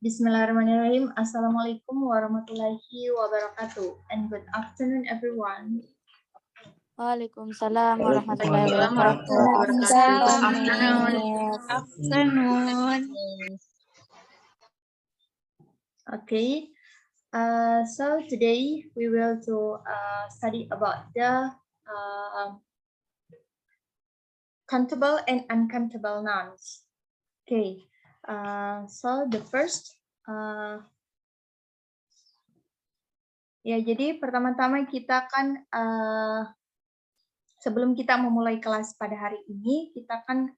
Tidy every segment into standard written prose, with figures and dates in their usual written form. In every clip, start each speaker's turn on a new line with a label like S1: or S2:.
S1: Bismillahirrahmanirrahim. Assalamualaikum warahmatullahi wabarakatuh. And good afternoon, everyone.
S2: Waalaikumsalam warahmatullahi wabarakatuh.
S3: Afternoon.
S1: Okay. So today we will study about the countable and uncountable nouns. Okay. So the first, jadi pertama-tama kita kan sebelum kita memulai kelas pada hari ini, kita kan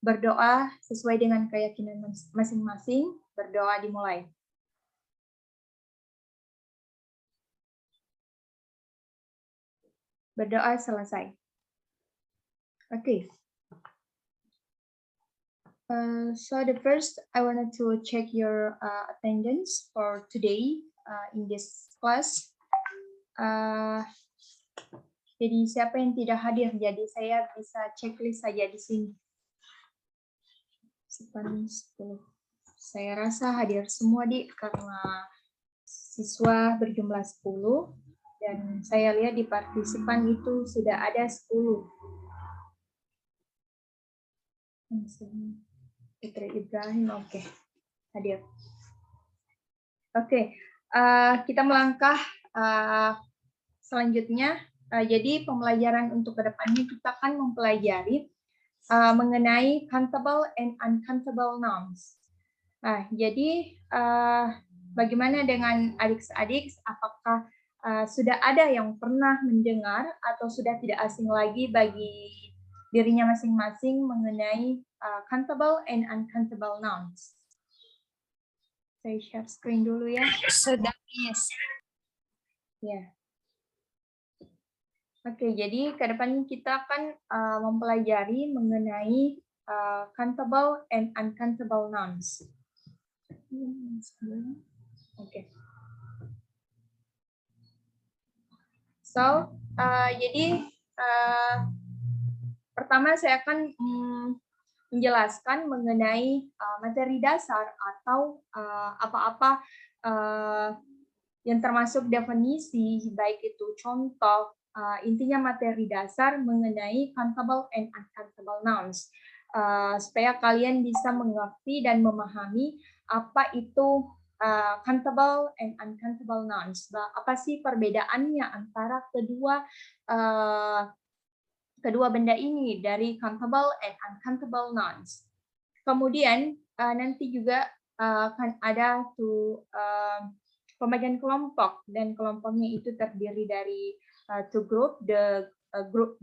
S1: berdoa sesuai dengan keyakinan masing-masing. Berdoa dimulai. Berdoa selesai. Okay. So the first, I wanted to check your attendance for today in this class. Jadi siapa yang tidak hadir, jadi saya bisa checklist saja di sini. 10. Saya rasa hadir semua karena siswa berjumlah 10 dan saya lihat di partisipan itu sudah ada 10. Putri Ibrahim, oke. Hadir. Oke, kita melangkah selanjutnya. Jadi pembelajaran untuk kedepannya kita akan mempelajari mengenai countable and uncountable nouns. Jadi bagaimana dengan adik-adik? Apakah sudah ada yang pernah mendengar atau sudah tidak asing lagi bagi dirinya masing-masing mengenai countable and uncountable nouns? Saya share screen dulu ya.
S3: Sudah, yes.
S1: Ya. Oke, jadi ke depan kita akan mempelajari mengenai countable and uncountable nouns. Oke. So, jadi pertama saya akan menjelaskan mengenai materi dasar atau apa-apa yang termasuk definisi, baik itu contoh, intinya materi dasar mengenai countable and uncountable nouns, supaya kalian bisa mengerti dan memahami apa itu countable and uncountable nouns. Apa sih perbedaannya antara kedua benda ini dari countable and uncountable nouns. Kemudian nanti juga akan ada pembagian kelompok, dan kelompoknya itu terdiri dari two group. The group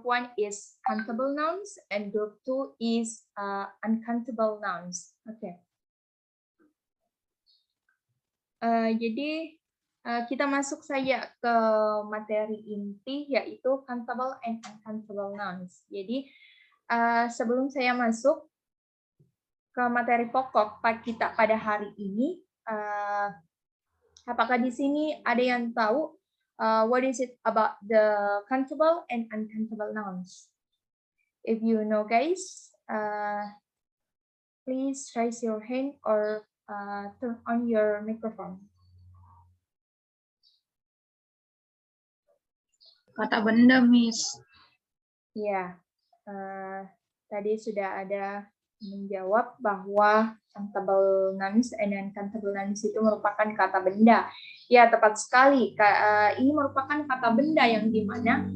S1: 1 is countable nouns and group 2 is uncountable nouns. Oke. Jadi kita masuk saja ke materi inti, yaitu countable and uncountable nouns. Jadi sebelum saya masuk ke materi pokok kita pada hari ini, apakah di sini ada yang tahu what is it about the countable and uncountable nouns? If you know, guys, please raise your hand or turn on your microphone.
S3: Kata benda, Miss.
S1: Ya, tadi sudah ada menjawab bahwa countable nouns and uncountable nouns itu merupakan kata benda. Ya, tepat sekali. Ini merupakan kata benda yang dimana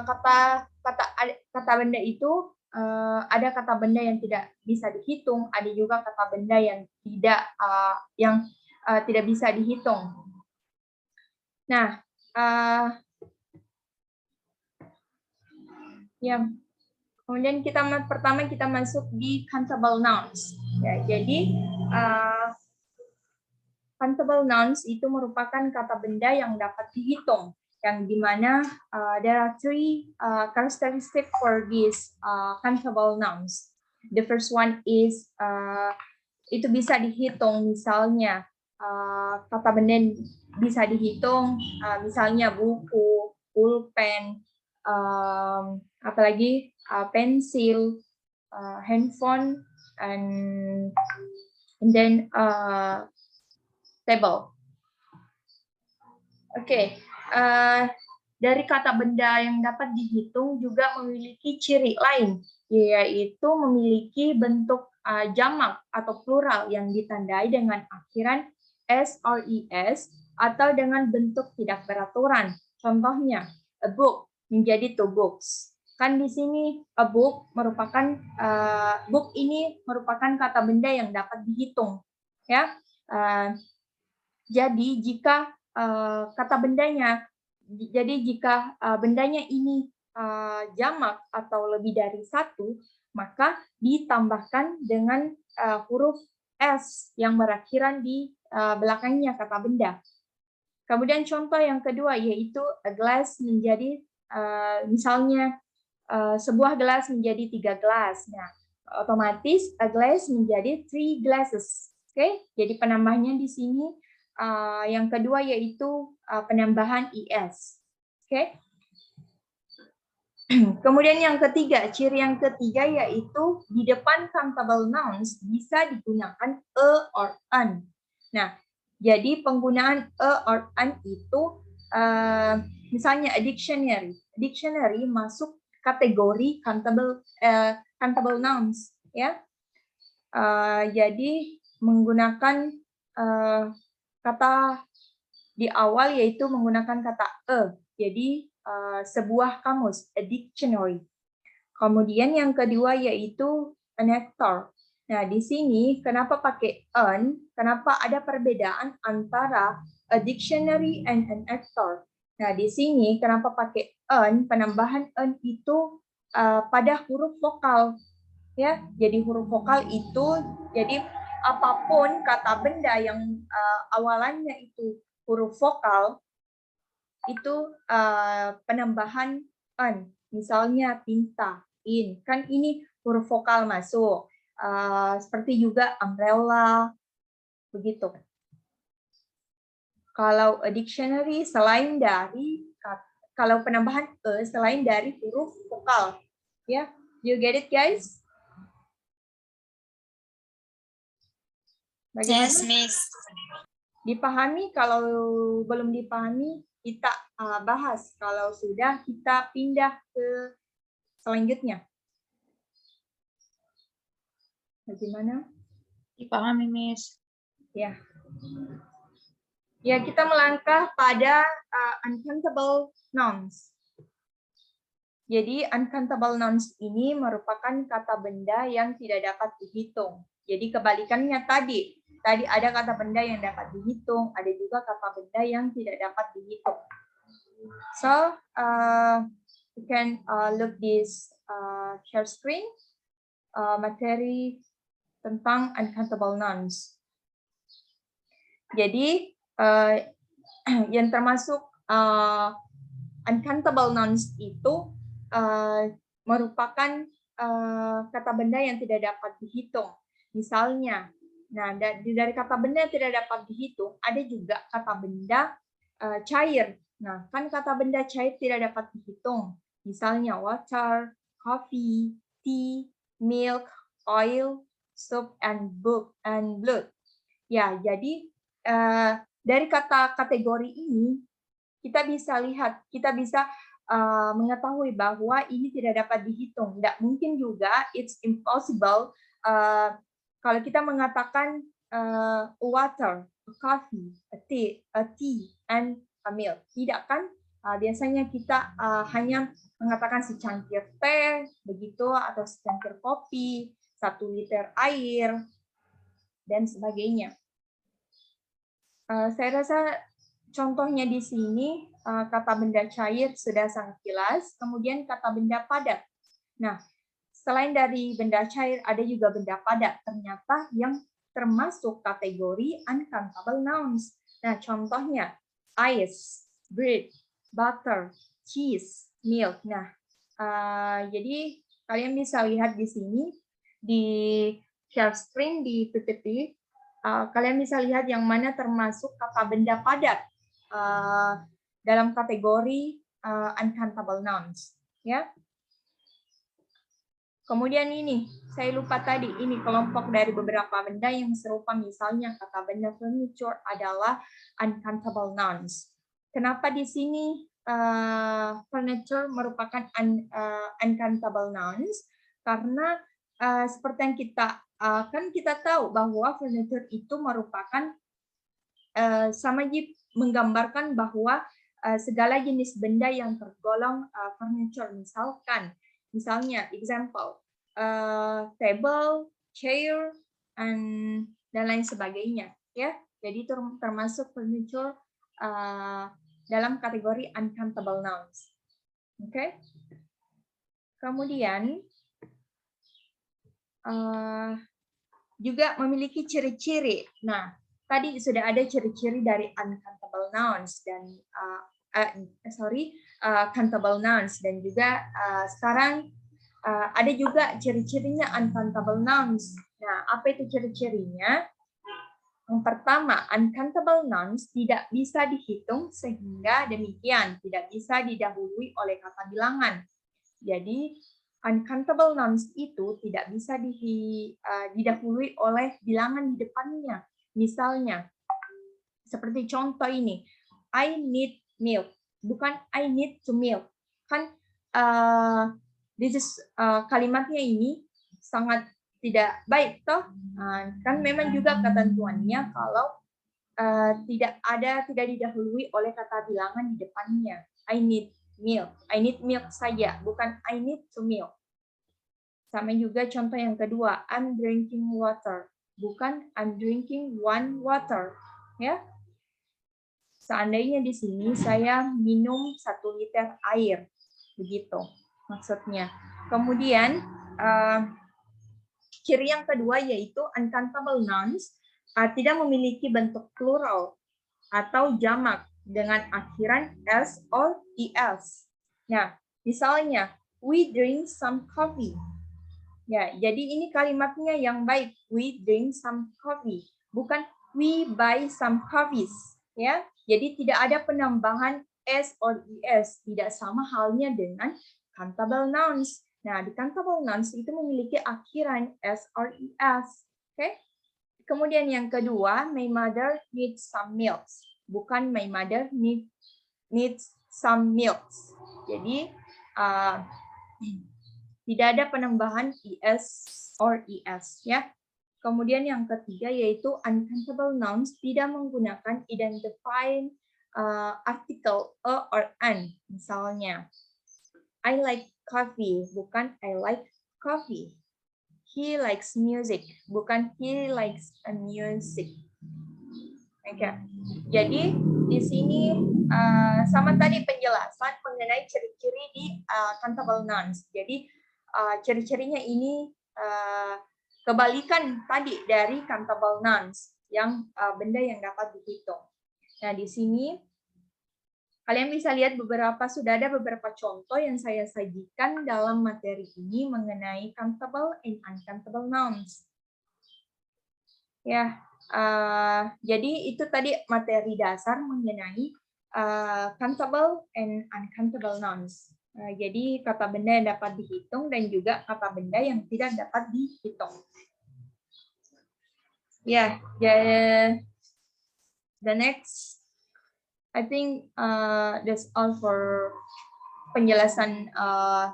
S1: kata benda itu ada kata benda yang tidak bisa dihitung, ada juga kata benda yang tidak bisa dihitung. Nah, kemudian pertama kita masuk di countable nouns. Ya, jadi countable nouns itu merupakan kata benda yang dapat dihitung, yang dimana there are three characteristics for these countable nouns. The first one is itu bisa dihitung, misalnya kata benda bisa dihitung, misalnya buku, pulpen, apalagi pensil, handphone, and and then table. Oke, dari kata benda yang dapat dihitung juga memiliki ciri lain, yaitu memiliki bentuk jamak atau plural yang ditandai dengan akhiran s or es atau dengan bentuk tidak beraturan. Contohnya, a book menjadi two books. Kan di sini a book merupakan book ini merupakan kata benda yang dapat dihitung, ya. Jadi jika kata bendanya, jika bendanya ini jamak atau lebih dari satu, maka ditambahkan dengan huruf s yang berakhiran di belakangnya kata benda. Kemudian contoh yang kedua yaitu a glass menjadi misalnya sebuah gelas menjadi 3 gelas. Nah, otomatis a glass menjadi 3 glasses. Oke, jadi penambahnya di sini yang kedua yaitu penambahan es. Oke. Kemudian yang ketiga, ciri yang ketiga yaitu di depan countable nouns bisa digunakan a or an. Nah, jadi penggunaan a or an itu misalnya a dictionary. Dictionary masuk kategori countable nouns, ya. Jadi menggunakan kata di awal yaitu menggunakan kata a. Jadi sebuah kamus, a dictionary. Kemudian yang kedua yaitu an actor. Nah, di sini kenapa pakai an? Kenapa ada perbedaan antara a dictionary and an actor? Nah, di sini kenapa pakai an? Penambahan an itu pada huruf vokal. Ya, jadi huruf vokal itu jadi apapun kata benda yang awalannya itu huruf vokal itu penambahan an. Misalnya tinta, in, kan ini huruf vokal masuk. Seperti juga umbrella, begitu. Kalau a dictionary selain dari kalau penambahan selain dari huruf vokal, ya, you get it guys? Bagaimana?
S2: Yes, Miss.
S1: Dipahami? Kalau belum dipahami, kita bahas. Kalau sudah, kita pindah ke selanjutnya. Bagaimana?
S3: Dipahami, Miss.
S1: Ya. Ya, kita melangkah pada uncountable nouns. Jadi, uncountable nouns ini merupakan kata benda yang tidak dapat dihitung. Jadi, kebalikannya tadi. Tadi ada kata benda yang dapat dihitung, ada juga kata benda yang tidak dapat dihitung. So, you can look this share screen materi tentang uncountable nouns. Jadi, yang termasuk uncountable nouns itu merupakan kata benda yang tidak dapat dihitung. Misalnya, nah dari kata benda yang tidak dapat dihitung, ada juga kata benda cair. Nah, kan kata benda cair tidak dapat dihitung. Misalnya water, coffee, tea, milk, oil, soap, and blood. Ya, jadi dari kata kategori ini kita bisa lihat, kita bisa mengetahui bahwa ini tidak dapat dihitung. Tidak mungkin juga, it's impossible kalau kita mengatakan water, a coffee, a tea, and a milk. Tidak kan? Biasanya kita hanya mengatakan secangkir teh, begitu, atau secangkir kopi, 1 liter air, dan sebagainya. Saya rasa contohnya di sini kata benda cair sudah sangat jelas, kemudian kata benda padat. Nah, selain dari benda cair ada juga benda padat ternyata yang termasuk kategori uncountable nouns. Nah, contohnya ice, bread, butter, cheese, milk. Nah, jadi kalian bisa lihat di sini di share screen di PPT. Kalian bisa lihat yang mana termasuk kata benda padat dalam kategori uncountable nouns, ya. Kemudian ini, saya lupa tadi, ini kelompok dari beberapa benda yang serupa, misalnya kata benda furniture adalah uncountable nouns. Kenapa di sini furniture merupakan uncountable nouns? Karena seperti yang kita tahu bahwa furniture itu merupakan sama menggambarkan bahwa segala jenis benda yang tergolong furniture, misalnya example table, chair, dan lain sebagainya, ya. Jadi termasuk furniture dalam kategori uncountable nouns. Oke. Kemudian juga memiliki ciri-ciri. Nah, tadi sudah ada ciri-ciri dari uncountable nouns dan countable nouns, dan juga sekarang ada juga ciri-cirinya uncountable nouns. Nah, apa itu ciri-cirinya? Yang pertama, uncountable nouns tidak bisa dihitung sehingga demikian tidak bisa didahului oleh kata bilangan. Jadi, uncountable nouns itu tidak bisa didahului oleh bilangan di depannya. Misalnya, seperti contoh ini, I need milk, bukan I need to milk. Kan kalimatnya ini sangat tidak baik, toh. Kan memang juga ketentuannya kalau tidak didahului oleh kata bilangan di depannya. I need milk saja, bukan I need to milk. Sama juga contoh yang kedua, I'm drinking water, bukan I'm drinking one water, ya. Seandainya di sini saya minum 1 liter air, begitu maksudnya. Kemudian ciri yang kedua yaitu uncountable nouns tidak memiliki bentuk plural atau jamak dengan akhiran s or es. Nah, misalnya we drink some coffee. Ya, jadi ini kalimatnya yang baik. We drink some coffee, bukan we buy some coffees. Ya, jadi tidak ada penambahan s or es. Tidak sama halnya dengan countable nouns. Nah, di countable nouns itu memiliki akhiran s or es. Oke? Kemudian yang kedua, my mother needs some milk, bukan my mother needs some milk. Jadi tidak ada penambahan es or es, ya. Kemudian yang ketiga yaitu uncountable nouns tidak menggunakan identifying article a or an. Misalnya, I like coffee, bukan I like coffee. He likes music, bukan he likes a music. Oke. Jadi di sini sama tadi penjelasan mengenai ciri-ciri di countable nouns. Jadi ciri-cirinya ini kebalikan tadi dari countable nouns yang benda yang dapat dihitung. Nah, di sini kalian bisa lihat sudah ada beberapa contoh yang saya sajikan dalam materi ini mengenai countable and uncountable nouns. Ya, jadi itu tadi materi dasar mengenai countable and uncountable nouns. Jadi kata benda yang dapat dihitung dan juga kata benda yang tidak dapat dihitung. Ya, the next, I think that's all for penjelasan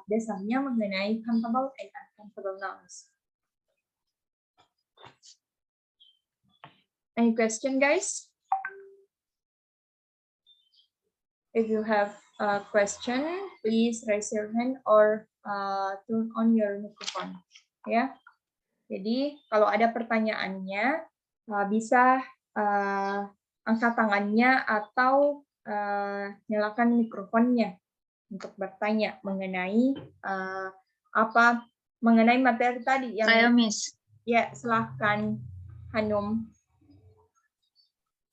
S1: dasarnya mengenai countable and uncountable nouns. Any question, guys? If you have a question, please raise your hand or turn on your microphone. Ya, jadi kalau ada pertanyaannya bisa angkat tangannya atau nyalakan mikrofonnya untuk bertanya mengenai mengenai materi tadi yang.
S3: Saya Miss.
S1: Ya, silahkan Hanum.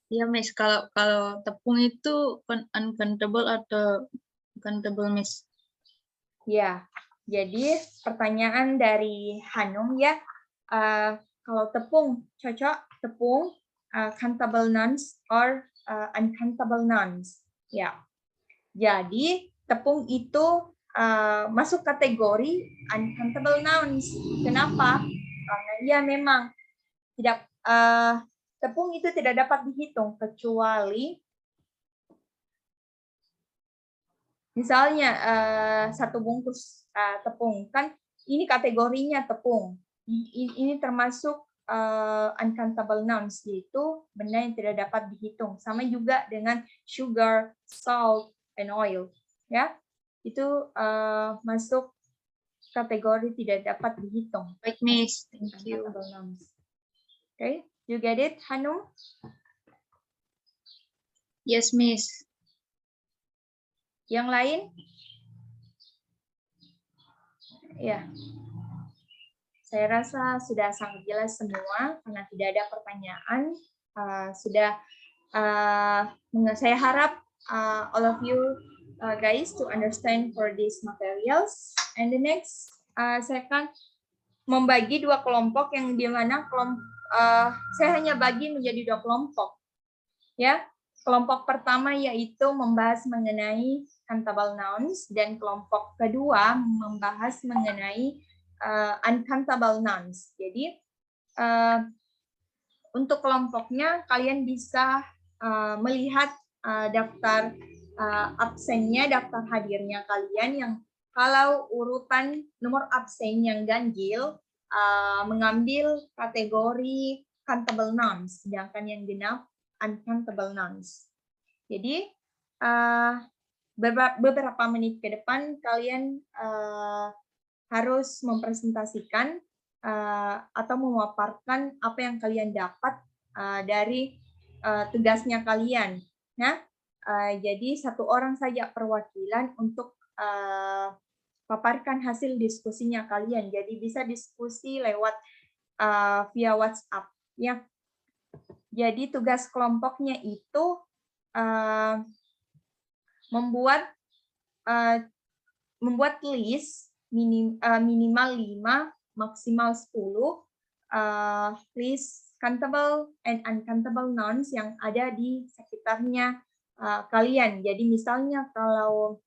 S3: Iya Miss, kalau tepung itu uncountable atau countable Miss?
S1: Ya, jadi pertanyaan dari Hanum ya, kalau tepung cocok tepung countable nouns or uncountable nouns. Ya, jadi tepung itu masuk kategori uncountable nouns. Kenapa? Karena ya memang tidak tepung itu tidak dapat dihitung kecuali misalnya satu bungkus tepung, kan ini kategorinya tepung. Ini termasuk uncountable nouns, yaitu benda yang tidak dapat dihitung. Sama juga dengan sugar, salt, and oil. Ya, itu masuk kategori tidak dapat dihitung.
S3: Baik, Miss. Thank you.
S1: Uncountable nouns. Okay, you get it, Hanum?
S3: Yes, Miss.
S1: Yang lain? Ya. Saya rasa sudah sangat jelas semua karena tidak ada pertanyaan. Saya harap all of you guys to understand for these materials. And the next, saya akan membagi dua kelompok yang di mana saya hanya bagi menjadi dua kelompok. Ya, kelompok pertama yaitu membahas mengenai countable nouns dan kelompok kedua membahas mengenai uncountable nouns. Jadi untuk kelompoknya kalian bisa melihat daftar absennya, daftar hadirnya kalian yang kalau urutan nomor absen yang ganjil mengambil kategori countable nouns, sedangkan yang genap uncountable nouns. Jadi beberapa menit ke depan kalian harus mempresentasikan atau memaparkan apa yang kalian dapat dari tugasnya kalian. Nah, jadi satu orang saja perwakilan untuk paparkan hasil diskusinya kalian. Jadi bisa diskusi lewat via WhatsApp. Ya. Jadi tugas kelompoknya itu membuat list minimal 5, maksimal 10 list countable and uncountable nouns yang ada di sekitarnya kalian. Jadi misalnya kalau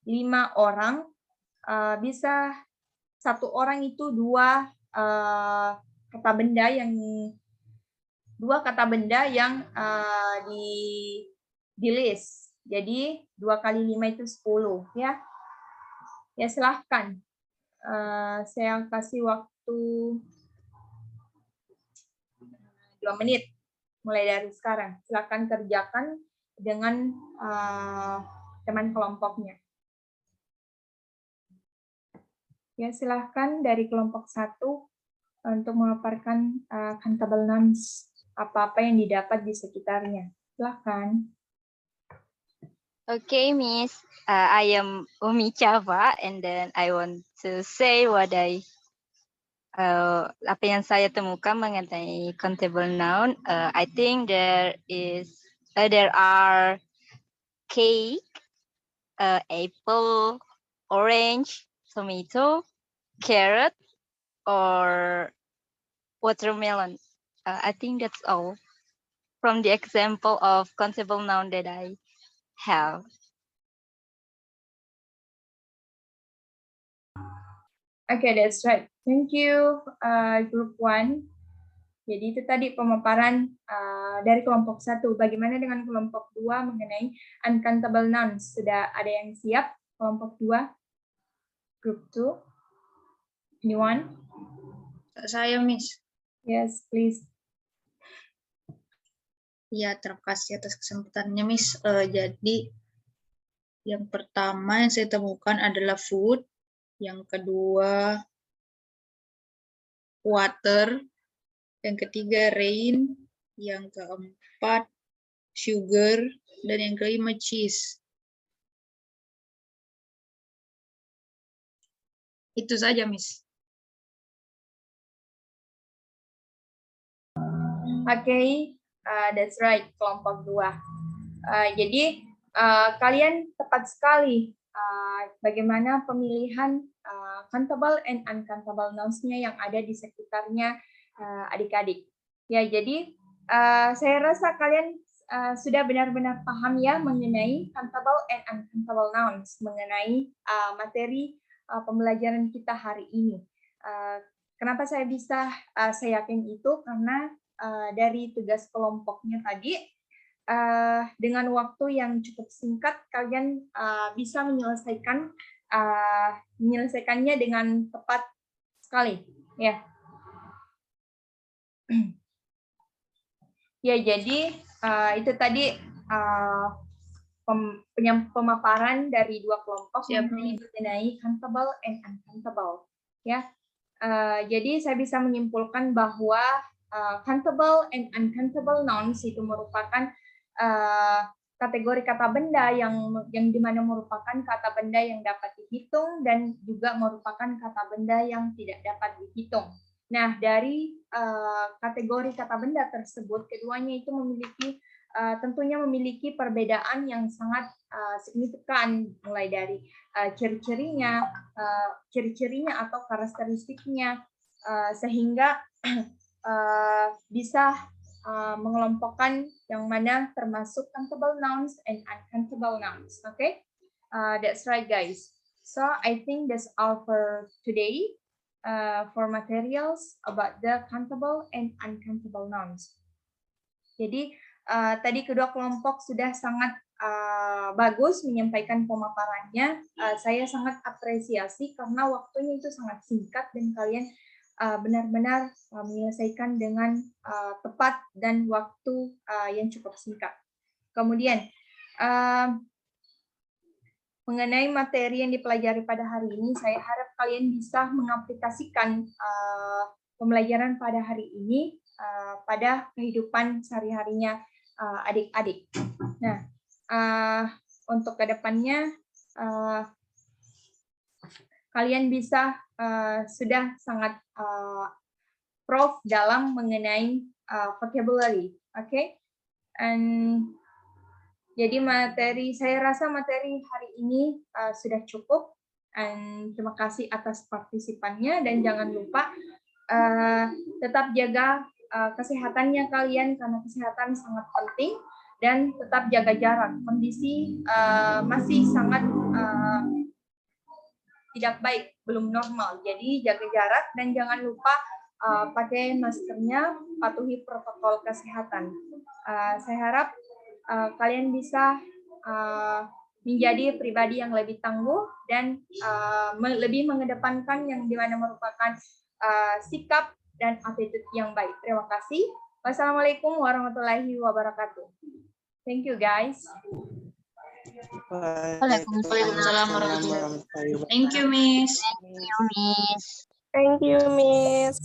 S1: 5 orang, bisa satu orang itu dua kata benda yang di list. Jadi 2 kali 5 itu 10 ya. Ya silahkan. Saya kasih waktu 2 menit mulai dari sekarang. Silahkan kerjakan dengan teman kelompoknya. Ya silahkan dari kelompok 1 untuk memaparkan countable nouns, apa-apa yang didapat di sekitarnya. Silahkan.
S2: Okay, Miss. I am Umi Chava, and then I want to say what apa yang saya temukan mengenai countable noun. I think there are cake, apple, orange, tomato, carrot, or watermelon. I think that's all from the example of countable noun that I have.
S1: Okay, that's right. Thank you, Group 1. Jadi itu tadi pemaparan dari kelompok 1. Bagaimana dengan kelompok 2 mengenai uncountable nouns? Sudah ada yang siap? Kelompok 2? Group 2? Anyone?
S3: Saya, Miss.
S1: Yes, please.
S3: Ya, terima kasih atas kesempatannya, Miss. Jadi, yang pertama yang saya temukan adalah food. Yang kedua, water. Yang ketiga, rain. Yang keempat, sugar. Dan yang kelima, cheese. Itu saja, Miss.
S1: Okay, that's right, kelompok 2. Jadi kalian tepat sekali bagaimana pemilihan countable and uncountable nouns-nya yang ada di sekitarnya adik-adik. Ya, jadi saya rasa kalian sudah benar-benar paham ya mengenai countable and uncountable nouns, mengenai materi pembelajaran kita hari ini. Kenapa saya bisa saya yakin itu? Karena dari tugas kelompoknya tadi, dengan waktu yang cukup singkat, kalian bisa menyelesaikannya dengan tepat sekali. Ya, ya jadi itu tadi pemaparan dari dua kelompok mengenai countable and uncountable. Ya, jadi saya bisa menyimpulkan bahwa countable and uncountable nouns itu merupakan kategori kata benda yang dimana merupakan kata benda yang dapat dihitung dan juga merupakan kata benda yang tidak dapat dihitung. Nah, dari kategori kata benda tersebut, keduanya itu tentunya memiliki perbedaan yang sangat signifikan, mulai dari ciri-cirinya atau karakteristiknya, sehingga bisa mengelompokkan yang mana termasuk countable nouns and uncountable nouns. Okay, that's right, guys. So I think that's all for today. For materials about the countable and uncountable nouns. Jadi tadi kedua kelompok sudah sangat bagus menyampaikan pemaparannya. Saya sangat apresiasi karena waktunya itu sangat singkat dan kalian benar-benar menyelesaikan dengan tepat dan waktu yang cukup singkat. Kemudian mengenai materi yang dipelajari pada hari ini, saya harap kalian bisa mengaplikasikan pembelajaran pada hari ini pada kehidupan sehari-harinya adik-adik. Nah, untuk kedepannya kalian bisa sudah sangat prof dalam mengenai vocabulary, okay? And jadi saya rasa materi hari ini sudah cukup. And terima kasih atas partisipannya dan jangan lupa tetap jaga kesehatannya kalian karena kesehatan sangat penting dan tetap jaga jarak. Kondisi masih sangat tidak baik, belum normal. Jadi jaga jarak dan jangan lupa pakai maskernya, patuhi protokol kesehatan. Saya harap kalian bisa menjadi pribadi yang lebih tangguh dan lebih mengedepankan yang dimana merupakan sikap dan attitude yang baik. Terima kasih. Wassalamualaikum warahmatullahi wabarakatuh. Thank you, guys.
S3: Waalaikumsalam warahmatullahi wabarakatuh. Thank you, Miss.
S2: Thank you, Miss.
S4: Thank you, Miss.